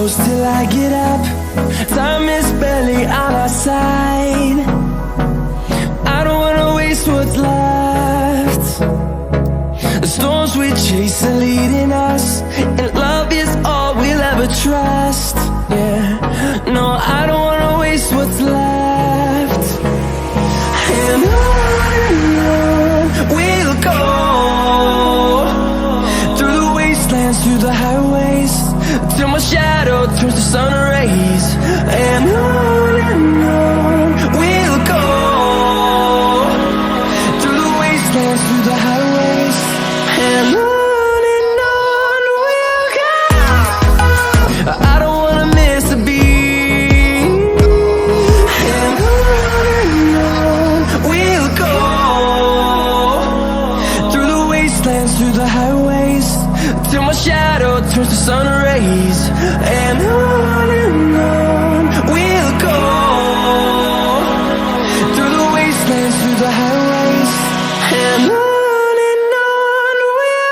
close till I get up. Time is barely on our side. I don't wanna waste what's left. The storms we chase are leading us, and love is all we'll ever trust. Yeah, no, I don't wanna waste what's left. And on we'll go, through the wastelands, through the highways, till my shadow turns to sun rays. And on we'll go, through the wastelands, through the highways, and on we'll go. I don't wanna miss a beat. And on we'll go, through the wastelands, through the highways, till my shadow turns to sun rays. And on we'll go, through the wastelands, through the highways, and on.